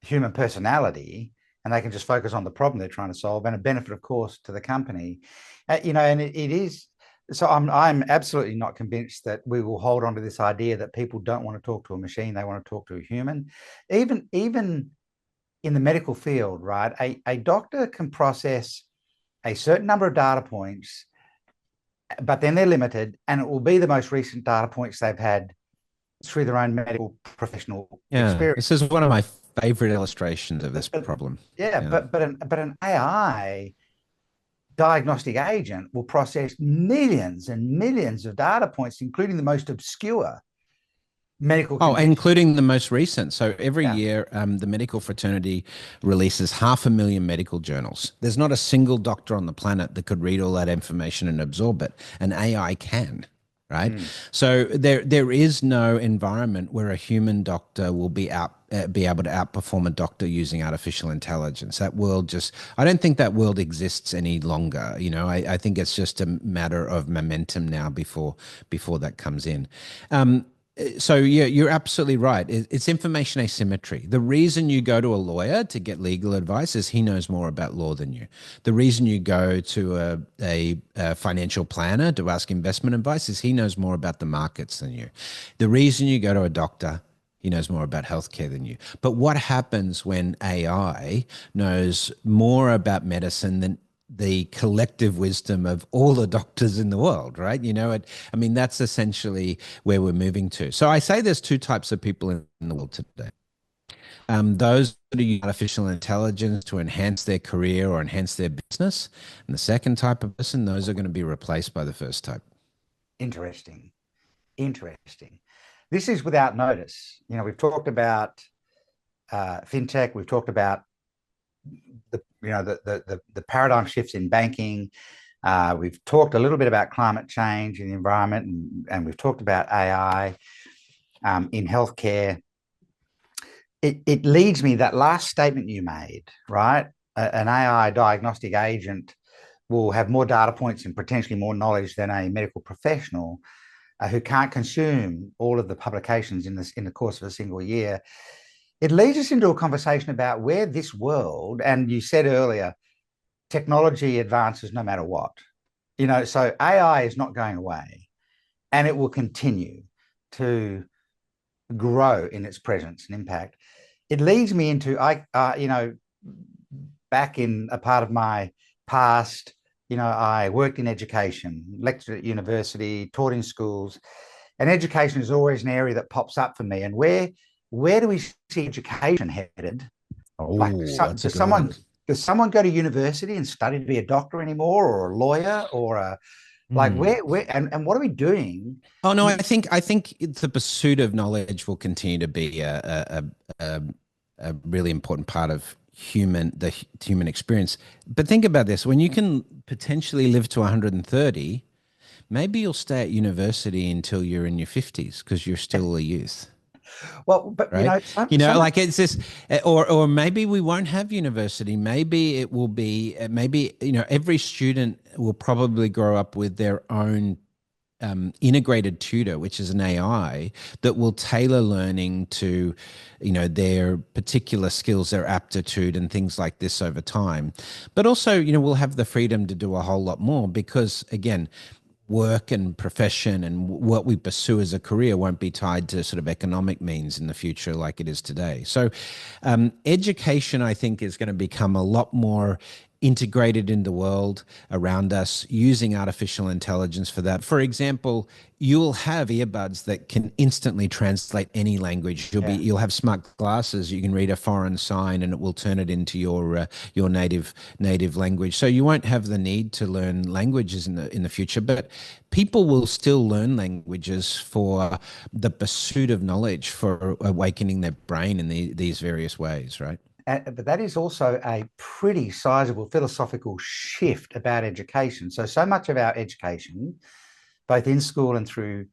human personality, and they can just focus on the problem they're trying to solve, and a benefit, of course, to the company. And it is. So I'm absolutely not convinced that we will hold on to this idea that people don't want to talk to a machine; they want to talk to a human. Even in the medical field, right? A doctor can process a certain number of data points, but then they're limited, and it will be the most recent data points they've had through their own medical professional yeah. experience. This is one of my favorite illustrations of this But problem. yeah, Yeah. but an AI diagnostic agent will process millions and millions of data points, including the most obscure medical Oh, conditions. including the most recent. So every Yeah. year, the medical fraternity releases 500,000 medical journals. There's not a single doctor on the planet that could read all that information and absorb it. An AI can, right? Mm. So there is no environment where a human doctor will be able to outperform a doctor using artificial intelligence. That world just, I don't think that world exists any longer. I think it's just a matter of momentum now before that comes in. So yeah, you're absolutely right. It's information asymmetry. The reason you go to a lawyer to get legal advice is he knows more about law than you. The reason you go to a financial planner to ask investment advice is he knows more about the markets than you. The reason you go to a doctor, he knows more about healthcare than you. But what happens when AI knows more about medicine than the collective wisdom of all the doctors in the world, right? I mean, that's essentially where we're moving to. So I say there's two types of people in the world today. Those that use artificial intelligence to enhance their career or enhance their business. And the second type of person, those are going to be replaced by the first type. Interesting. Interesting. This is without notice. We've talked about fintech. We've talked about the paradigm shifts in banking. We've talked a little bit about climate change in the environment, and we've talked about AI in healthcare. it leads me, that last statement you made, right? An AI diagnostic agent will have more data points and potentially more knowledge than a medical professional who can't consume all of the publications in the course of a single year. It leads us into a conversation about where this world, and you said earlier, technology advances no matter what. So AI is not going away, and it will continue to grow in its presence and impact. It leads me into, back in a part of my past, I worked in education, lectured at university, taught in schools, and education is always an area that pops up for me. And where do we see education headed? Like, Oh, that's a does good one. someone go to university and study to be a doctor anymore, or a lawyer, or a like Hmm. and what are we doing? Oh no, I think the pursuit of knowledge will continue to be a really important part of the human experience. But think about this: when you can potentially live to 130, maybe you'll stay at university until you're in your 50s because you're still a youth. Well, but Right? some Like it's this, or maybe we won't have university. Maybe it will be, maybe, every student will probably grow up with their own integrated tutor, which is an AI that will tailor learning to, their particular skills, their aptitude, and things like this over time. But also, we'll have the freedom to do a whole lot more because, again, work and profession and what we pursue as a career won't be tied to sort of economic means in the future like it is today. So, education, I think, is going to become a lot more integrated in the world around us using artificial intelligence for that. For example, you'll have earbuds that can instantly translate any language. yeah. You'll have smart glasses. You can read a foreign sign and it will turn it into your native language. So you won't have the need to learn languages in the future, but people will still learn languages for the pursuit of knowledge, for awakening their brain in these various ways, right? But that is also a pretty sizable philosophical shift about education. So much of our education, both in school and through,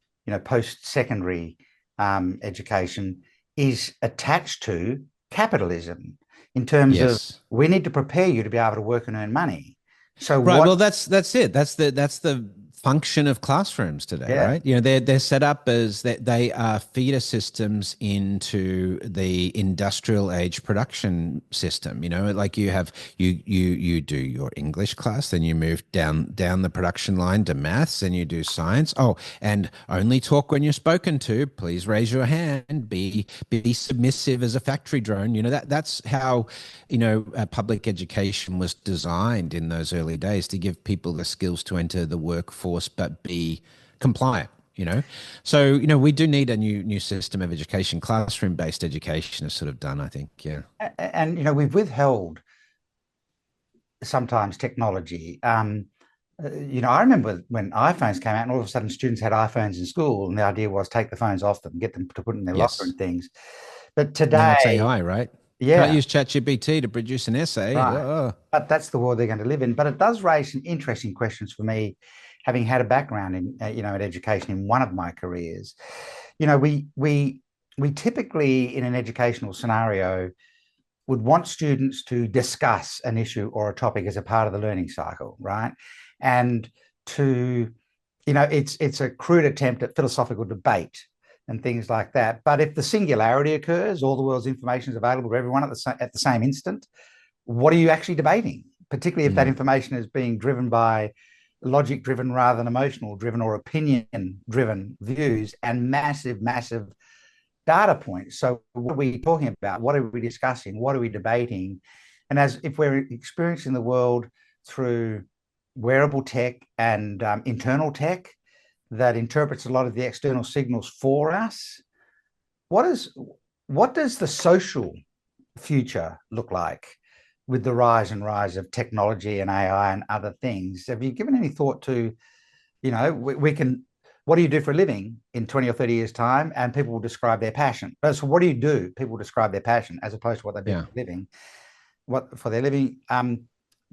post-secondary education, is attached to capitalism in terms of Yes. we need to prepare you to be able to work and earn money. So Right. what? Well, that's it. That's the function of classrooms today, Yeah, right? They're set up as that they are feeder systems into the industrial age production system. Like you do your English class, then you move down the production line to maths, and you do science. Oh, and only talk when you're spoken to. Please raise your hand. Be submissive as a factory drone. That's how public education was designed in those early days to give people the skills to enter the workforce, but be compliant. So we do need a new system of education. Classroom based education is sort of done, I think. Yeah. and we've withheld sometimes technology. I remember when iPhones came out, and all of a sudden students had iPhones in school, and the idea was take the phones off them, get them to put in their locker Yes. and things. But Now it's today, AI, right? Can't yeah, use ChatGPT to produce an essay. right. But that's the world they're going to live in. But it does raise some interesting questions for me, having had a background in, in education in one of my careers. We typically in an educational scenario would want students to discuss an issue or a topic as a part of the learning cycle, right? And to, it's a crude attempt at philosophical debate and things like that. But if the singularity occurs, all the world's information is available to everyone at the same instant. What are you actually debating? Particularly if that Mm. information is being driven by logic driven rather than emotional driven or opinion driven views and massive data points. So what are we talking about? What are we discussing? What are we debating? And as if we're experiencing the world through wearable tech and internal tech that interprets a lot of the external signals for us, what is what does the social future look like with the rise of technology and AI and other things? Have you given any thought to, we can, what do you do for a living in 20 or 30 years' time? And people will describe their passion. So what do you do? People describe their passion as opposed to what they do Yeah. for a living, what for their living.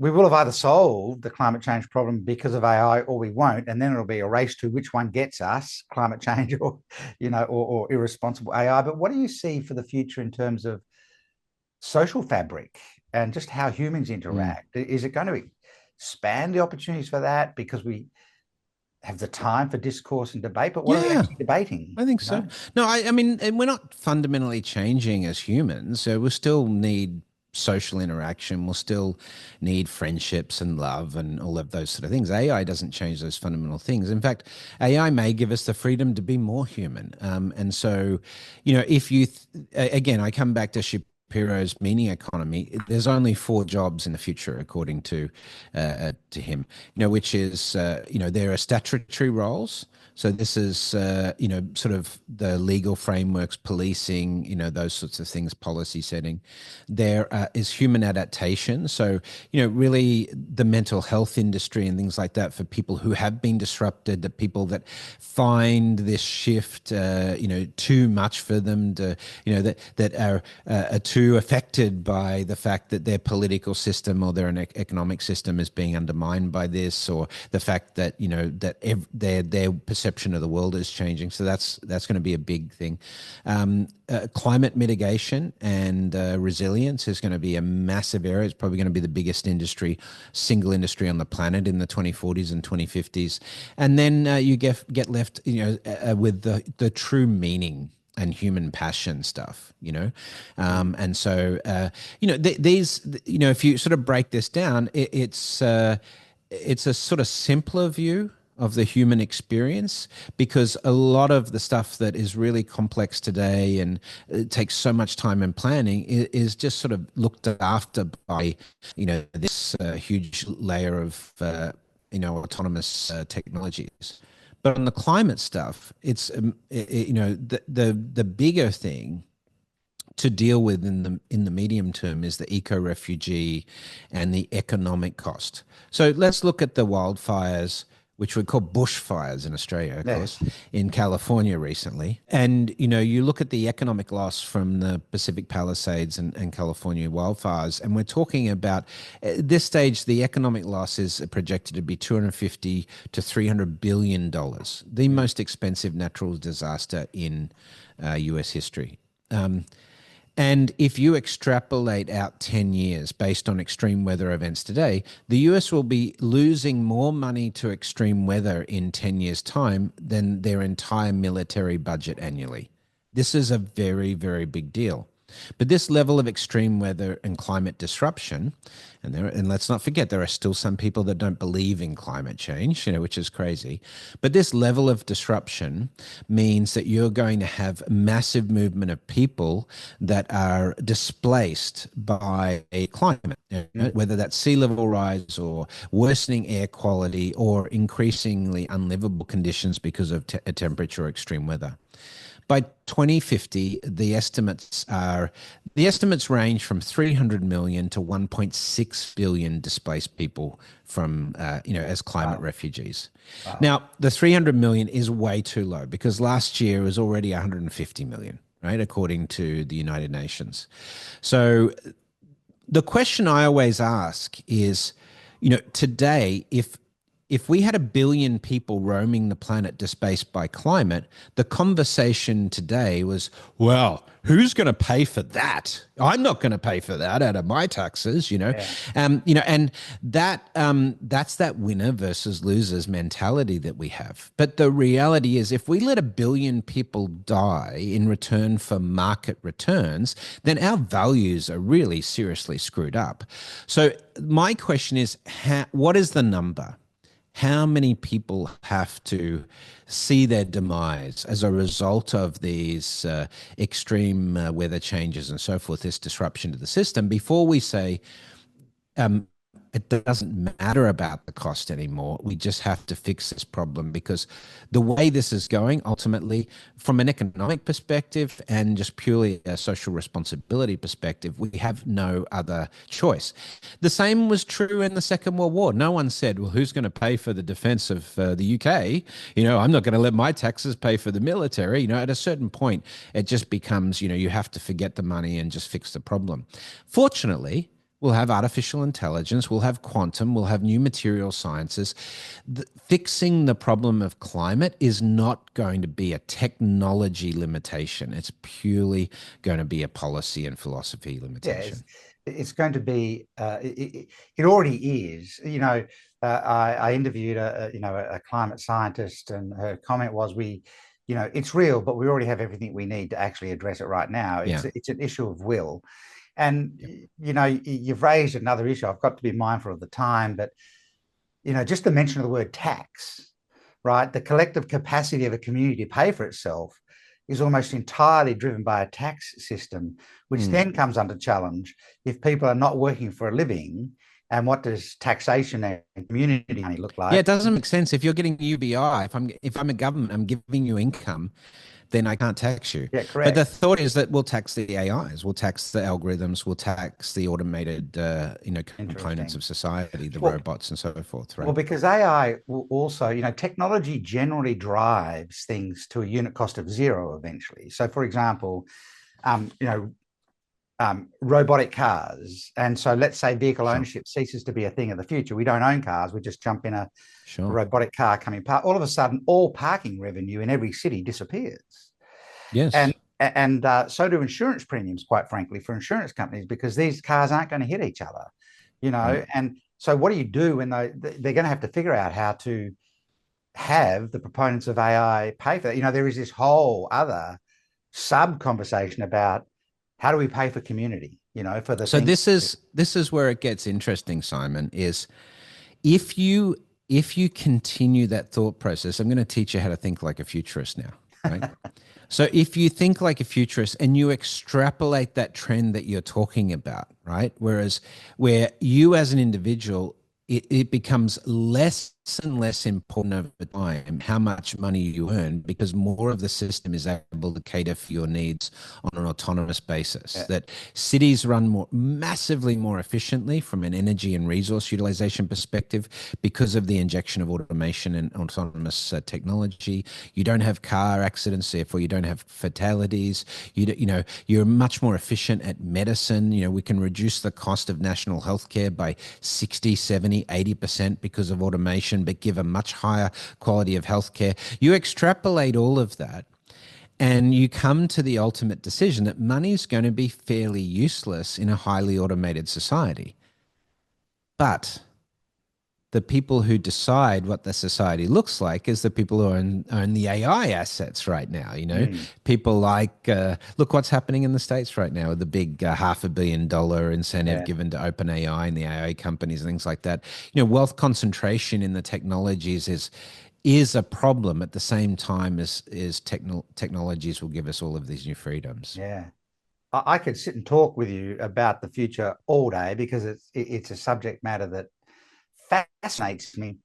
we will have either solved the climate change problem because of AI or we won't, and then it'll be a race to which one gets us, climate change or, or irresponsible AI. But what do you see for the future in terms of social fabric and just how humans Mm. interact? Is it going to expand the opportunities for that because we have the time for discourse and debate? But what are we Yeah, actually debating? I think so. No, I mean, and we're not fundamentally changing as humans. So we'll still need social interaction. We'll still need friendships and love and all of those sort of things. AI doesn't change those fundamental things. In fact, AI may give us the freedom to be more human. And so, if you, again, I come back to Shapiro's meaning economy. There's only four jobs in the future, according to him. Which is there are statutory roles. So this is sort of the legal frameworks, policing, those sorts of things, policy setting. There is human adaptation. So really the mental health industry and things like that for people who have been disrupted, the people that find this shift, too much for them, that are too affected by the fact that their political system or their economic system is being undermined by this, or the fact that their perception of the world is changing. So that's going to be a big thing. Climate mitigation and resilience is going to be a massive area. It's probably going to be the biggest single industry on the planet in the 2040s and 2050s. And then you get left, with the true meaning and human passion stuff, and so these, if you sort of break this down, it's a sort of simpler view of the human experience, because a lot of the stuff that is really complex today and it takes so much time and planning is just sort of looked after by this huge layer of autonomous technologies. But on the climate stuff, it's the bigger thing to deal with in the medium term is the eco refugee and the economic cost. So let's look at the wildfires, which we call bushfires in Australia, of course, Yes. in California recently. And, you look at the economic loss from the Pacific Palisades and California wildfires, and we're talking about, at this stage, the economic loss is projected to be $250 to $300 billion, the most expensive natural disaster in US history. And if you extrapolate out 10 years based on extreme weather events today, the US will be losing more money to extreme weather in 10 years' time than their entire military budget annually. This is a very, very big deal. But this level of extreme weather and climate disruption, and let's not forget, there are still some people that don't believe in climate change, which is crazy. But this level of disruption means that you're going to have massive movement of people that are displaced by a climate, whether that's sea level rise or worsening air quality or increasingly unlivable conditions because of temperature or extreme weather. By 2050, the estimates range from 300 million to 1.6 billion displaced people from, as climate refugees. Wow. Now, the 300 million is way too low, because last year was already 150 million, right, according to the United Nations. So the question I always ask is, today, if we had 1 billion people roaming the planet displaced by climate, the conversation today was, well, who's going to pay for that? I'm not going to pay for that out of my taxes, Yeah. and that's that winner versus losers mentality that we have. But the reality is, if we let 1 billion people die in return for market returns, then our values are really seriously screwed up. So my question is, what is the number? How many people have to see their demise as a result of these extreme weather changes and so forth, this disruption to the system, before we say, it doesn't matter about the cost anymore. We just have to fix this problem, because the way this is going, ultimately, from an economic perspective and just purely a social responsibility perspective, we have no other choice. The same was true in the Second World War. No one said, well, who's going to pay for the defense of the UK? I'm not going to let my taxes pay for the military. At a certain point, it just becomes, you have to forget the money and just fix the problem. Fortunately, We'll have artificial intelligence, we'll have quantum, we'll have new material sciences. Fixing the problem of climate is not going to be a technology limitation. It's purely going to be a policy and philosophy Yeah, limitation. it's going to be. It already is. I interviewed a climate scientist, and her comment was, it's real, but we already have everything we need to actually address it right now. Yeah. It's an issue of will. And Yep. you've raised another issue. I've got to be mindful of the time, but just the mention of the word tax, right? The collective capacity of a community to pay for itself is almost entirely driven by a tax system, which then comes under challenge if people are not working for a living. And what does taxation and community money look Yeah, like? it doesn't make sense. If you're getting UBI, if I'm a government, I'm giving you income, then I can't tax you. Yeah, But the correct. thought is that we'll tax the AIs, we'll tax the algorithms, we'll tax the automated, components Interesting. of society, the Well, robots and so forth, well, right? because AI will also, technology generally drives things to a unit cost of zero eventually. So, for example, um, you know, robotic cars. And so let's say vehicle Sure. ownership ceases to be a thing of the future. We don't own cars. We just jump in a Sure. robotic car coming past. All of a sudden, all parking revenue in every city disappears. And Yes. so do insurance premiums, quite frankly, for insurance companies, because these cars aren't going to hit each other, Right. And so what do you do when they're going to have to figure out how to have the proponents of AI pay for that? There is this whole other sub conversation about how do we pay for community, for the So thing. this is where it gets interesting, Simon, is if you if you continue that thought process, I'm going to teach you how to think like a futurist now, right? So if you think like a futurist and you extrapolate that trend that you're talking about, right? Where you as an individual, it becomes less and less important over time how much money you earn because more of the system is able to cater for your needs on an autonomous basis. Yeah, That cities run massively more efficiently from an energy and resource utilization perspective because of the injection of automation and autonomous technology. You don't have car accidents, therefore you don't have fatalities. You're much more efficient at medicine. We can reduce the cost of national healthcare by 60, 70, 80% because of automation, but give a much higher quality of healthcare. You extrapolate all of that and you come to the ultimate decision that money is going to be fairly useless in a highly automated society. But the people who decide what the society looks like is the people who own the AI assets right now. mm, People like, look what's happening in the States right now with the big $500 million incentive yeah, given to OpenAI and the AI companies and things like that. Wealth concentration in the technologies is a problem at the same time as technologies will give us all of these new freedoms. yeah. I could sit and talk with you about the future all day because it's a subject matter that fascinates me.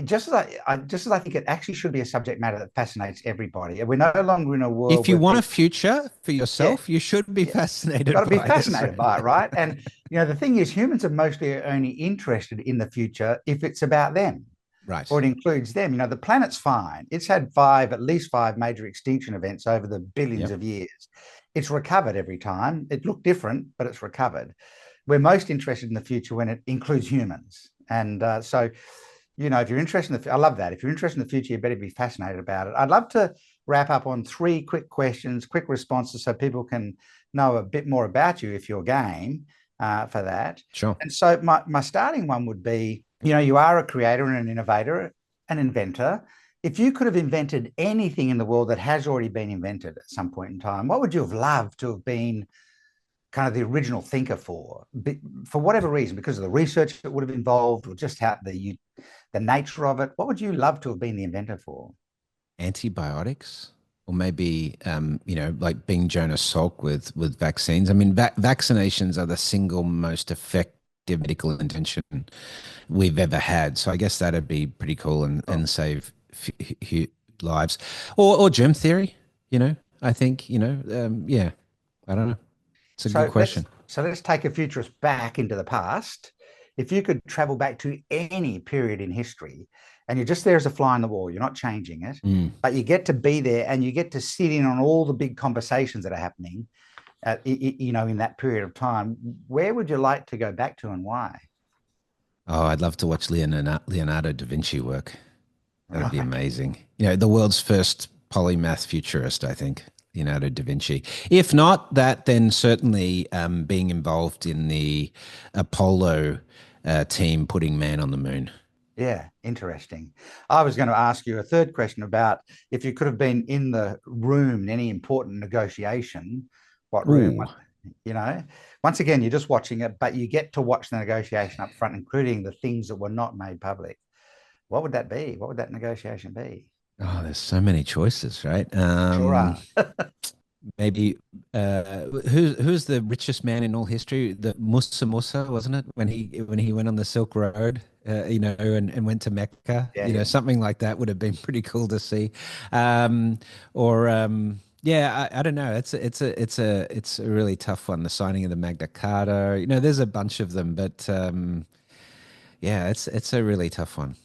Just as I think it actually should be a subject matter that fascinates everybody. We're no longer in a world If you where want a people, future for yeah, yourself, you should be yeah, got fascinated to be by this, fascinated by it, right? right? And the thing is, humans are mostly only interested in the future if it's about them or Right. it includes them. The planet's fine. It's had at least five major extinction events over the billions Yep. of years. It's recovered every time. It looked different, but it's recovered. We're most interested in the future when it includes humans. And so, if you're interested in I love that. If you're interested in the future, you better be fascinated about it. I'd love to wrap up on three quick questions, quick responses, so people can know a bit more about you if you're game for that. Sure. And so, my starting one would be, you are a creator and an innovator, an inventor. If you could have invented anything in the world that has already been invented at some point in time, what would you have loved to have been kind of the original thinker for whatever reason, because of the research that would have involved or just how the nature of it? What would you love to have been the inventor for? Antibiotics, or maybe like being Jonas Salk with vaccines. I mean, vaccinations are the single most effective medical intervention we've ever had. So I guess that'd be pretty cool Oh, and save lives. Or germ theory. I think yeah. I don't know. It's a good so let's question. so let's take a futurist back into the past. If you could travel back to any period in history and you're just there as a fly on the wall, you're not changing it, Mm. but you get to be there and you get to sit in on all the big conversations that are happening. in that period of time, where would you like to go back to and why? Oh, I'd love to watch Leonardo da Vinci work. That'd be Right. amazing. The world's first polymath futurist, I think, Leonardo da Vinci. If not that, then certainly being involved in the Apollo team putting man on the moon. Yeah, interesting. I was going to ask you a third question about if you could have been in the room in any important negotiation, what room? Ooh. You know, once again, you're just watching it, but you get to watch the negotiation up front, including the things that were not made public. What would that be? What would that negotiation be? Oh, there's so many choices, right? Sure are. Maybe who's the richest man in all history? The Musa, wasn't it? When he went on the Silk Road, and went to Mecca, Yeah, yeah. something like that would have been pretty cool to see. Or yeah, I don't know. It's a really tough one. The signing of the Magna Carta. There's a bunch of them, but yeah, it's a really tough one.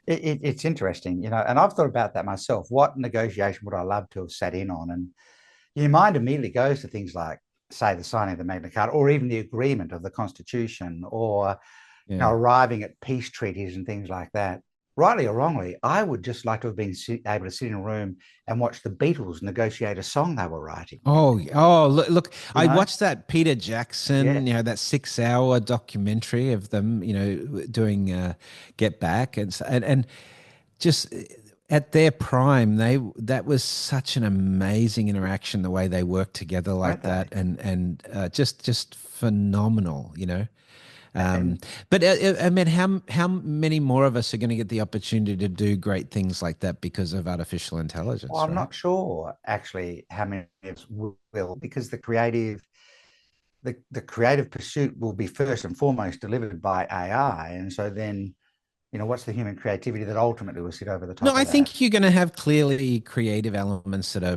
It's interesting, and I've thought about that myself. What negotiation would I love to have sat in on? And your mind immediately goes to things like, say, the signing of the Magna Carta, or even the agreement of the Constitution, or Yeah. arriving at peace treaties and things like that. Rightly or wrongly, I would just like to have been able to sit in a room and watch the Beatles negotiate a song they were writing. Oh, look, You I know, watched that Peter yeah, Jackson, that 6 hour documentary of them, doing Get Back and just at their prime, that was such an amazing interaction, the way they worked together weren't like that, they? and just phenomenal. Um, And but I mean, how many more of us are going to get the opportunity to do great things like that because of artificial well, intelligence, I'm right? not sure actually how many of us will, because the creative pursuit will be first and foremost delivered by AI, and so then what's the human creativity that ultimately will sit over the No, top I of that? think you're going to have clearly creative elements that are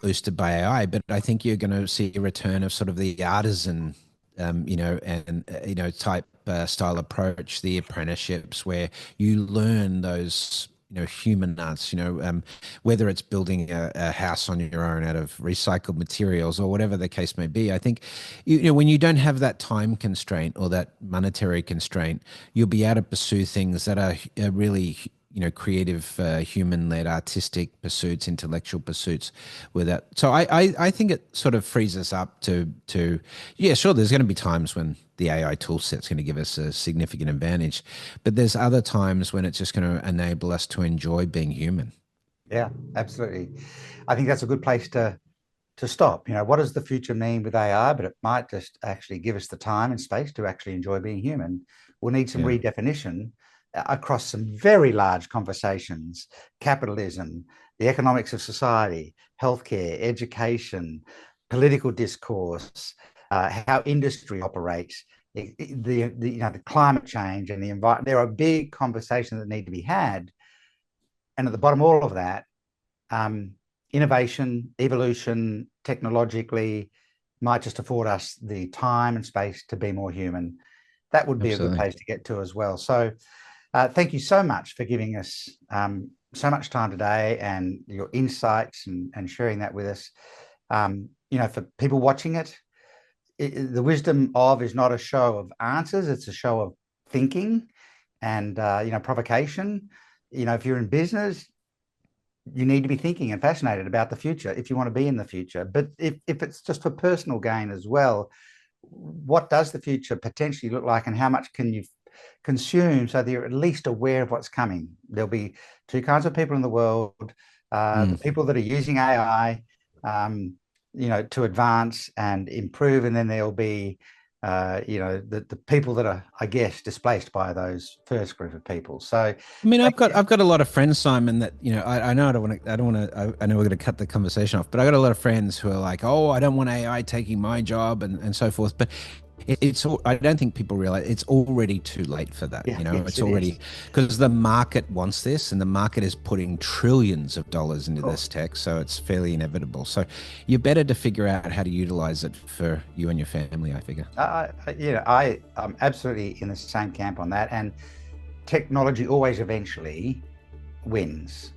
boosted by AI, but I think you're going to see a return of sort of the artisan, and type style approach, the apprenticeships where you learn those, human arts, whether it's building a house on your own out of recycled materials or whatever the case may be. I think, when you don't have that time constraint or that monetary constraint, you'll be able to pursue things that are really creative, human-led, artistic pursuits, intellectual pursuits with that. So I think it sort of frees us up to yeah, sure. There's going to be times when the AI tool set's going to give us a significant advantage, but there's other times when it's just going to enable us to enjoy being human. Yeah, absolutely. I think that's a good place to stop. What does the future mean with AI? But it might just actually give us the time and space to actually enjoy being human. We'll need some Yeah, redefinition across some very large conversations: capitalism, the economics of society, healthcare, education, political discourse, how industry operates, the climate change and the environment. There are big conversations that need to be had, and at the bottom of all of that, um, innovation, evolution, technologically, might just afford us the time and space to be more human. That would be a good absolutely. place to get to as well. So, thank you so much for giving us so much time today and your insights and sharing that with us. For people watching the wisdom of is not a show of answers; it's a show of thinking and provocation. If you're in business, you need to be thinking and fascinated about the future if you want to be in the future. But if it's just for personal gain as well, what does the future potentially look like, and how much can you consume so that you're at least aware of what's coming? There'll be two kinds of people in the world: Mm. the people that are using AI, to advance and improve, and then there'll be the people that are, I guess, displaced by those first group of people. So I mean, thank I've got you. I've got a lot of friends, Simon, that I know I don't want to I know we're going to cut the conversation off, but I got a lot of friends who are like, oh, I don't want AI taking my job and so forth. But I don't think people realize it's already too late for that. Yeah, yes, It's it is. already, because the market wants this, and the market is putting trillions of dollars Of into this course. tech, so it's fairly inevitable. So you're better to figure out how to utilize it for you and your family, I figure. I'm absolutely in the same camp on that. And technology always eventually wins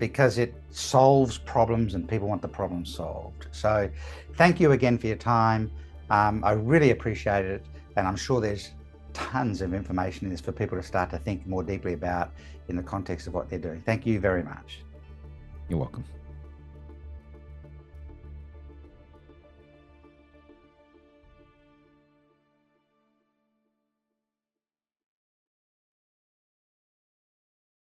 because it solves problems and people want the problem solved. So thank you again for your time. I really appreciate it. And I'm sure there's tons of information in this for people to start to think more deeply about in the context of what they're doing. Thank you very much. You're welcome.